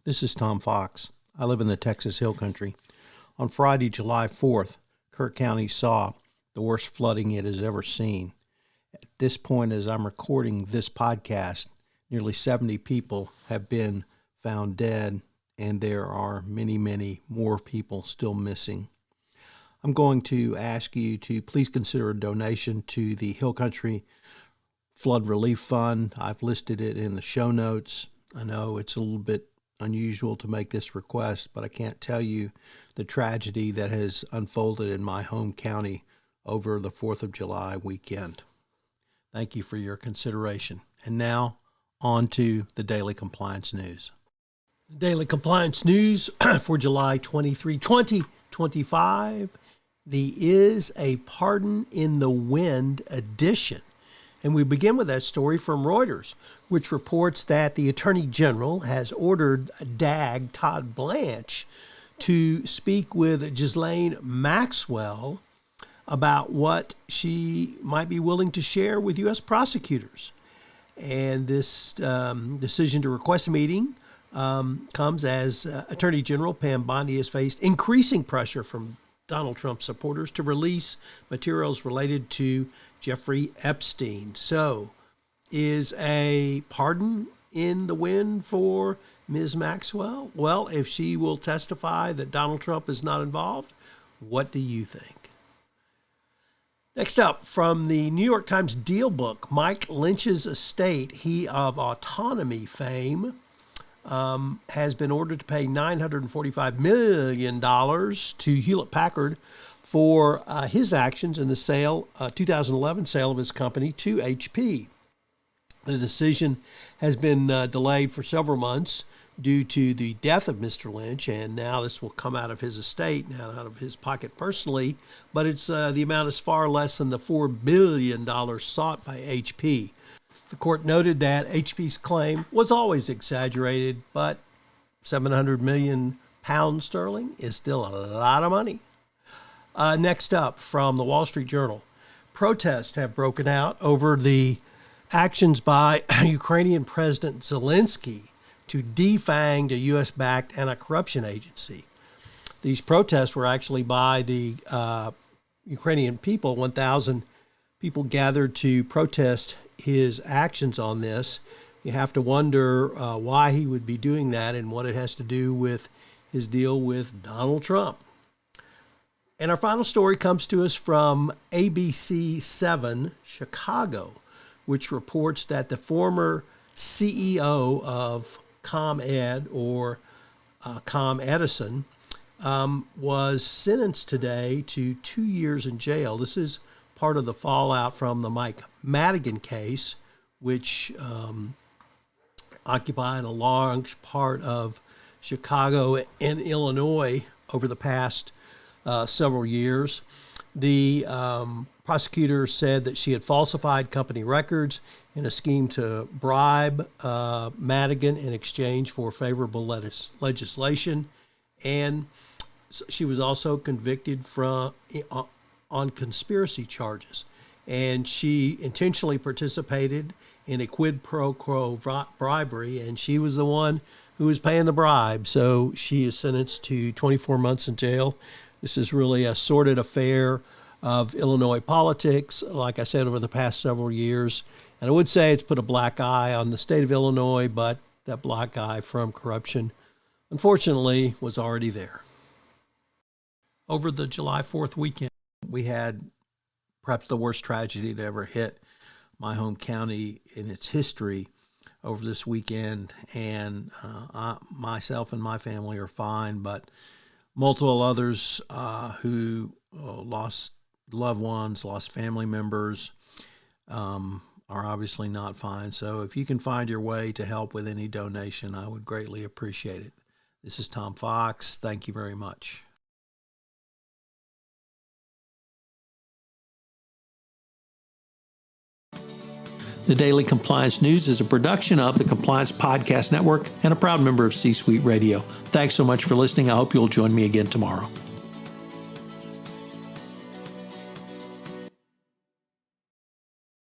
This is Tom Fox. I live in the Texas Hill Country. On Friday, July 4th, Kirk County saw the worst flooding it has ever seen. At this point, as I'm recording this podcast, nearly 70 people have been found dead, and there are many, many more people still missing. I'm going to ask you to please consider a donation to the Hill Country Flood Relief Fund. I've listed it in the show notes. I know it's a little bit unusual to make this request, but I can't tell you the tragedy that has unfolded in my home county over the 4th of July weekend. Thank you for your consideration. And now, on to the Daily Compliance News. Daily Compliance News for July 23, 2025. The Is a Pardon in the Wind edition. And we begin with that story from Reuters, which reports that the Attorney General has ordered DAG Todd Blanche to speak with Ghislaine Maxwell about what she might be willing to share with U.S. prosecutors. And this decision to request a meeting comes as Attorney General Pam Bondi has faced increasing pressure from Donald Trump supporters to release materials related to Jeffrey Epstein. So, is a pardon in the wind for Ms. Maxwell? Well, if she will testify that Donald Trump is not involved, what do you think? Next up, from the New York Times Deal Book, Mike Lynch's estate, he of autonomy fame, has been ordered to pay $945 million to Hewlett-Packard for his actions in the 2011 sale of his company to HP. The decision has been delayed for several months due to the death of Mr. Lynch, and now this will come out of his estate, not out of his pocket personally, but it's the amount is far less than the $4 billion sought by HP. The court noted that HP's claim was always exaggerated, but 700 million pounds sterling is still a lot of money. Next up, from the Wall Street Journal, protests have broken out over the actions by Ukrainian President Zelensky to defang the U.S.-backed anti-corruption agency. These protests were actually by the Ukrainian people. 1,000 people gathered to protest his actions on this. You have to wonder why he would be doing that and what it has to do with his deal with Donald Trump. And our final story comes to us from ABC 7 Chicago, which reports that the former CEO of ComEd, or Com Edison, was sentenced today to 2 years in jail. This is part of the fallout from the Mike Madigan case, which occupied a large part of Chicago and Illinois over the past several years. The prosecutor said that she had falsified company records in a scheme to bribe Madigan in exchange for favorable legislation, and she was also convicted on conspiracy charges. And she intentionally participated in a quid pro quo bribery, and she was the one who was paying the bribe. So she is sentenced to 24 months in jail. This is really a sordid affair of Illinois politics, like I said, over the past several years. And I would say it's put a black eye on the state of Illinois, but that black eye from corruption, unfortunately, was already there. Over the July 4th weekend, we had perhaps the worst tragedy to ever hit my home county in its history over this weekend. And myself and my family are fine, but multiple others who lost loved ones, lost family members, are obviously not fine. So if you can find your way to help with any donation, I would greatly appreciate it. This is Tom Fox. Thank you very much. The Daily Compliance News is a production of the Compliance Podcast Network and a proud member of C-Suite Radio. Thanks so much for listening. I hope you'll join me again tomorrow.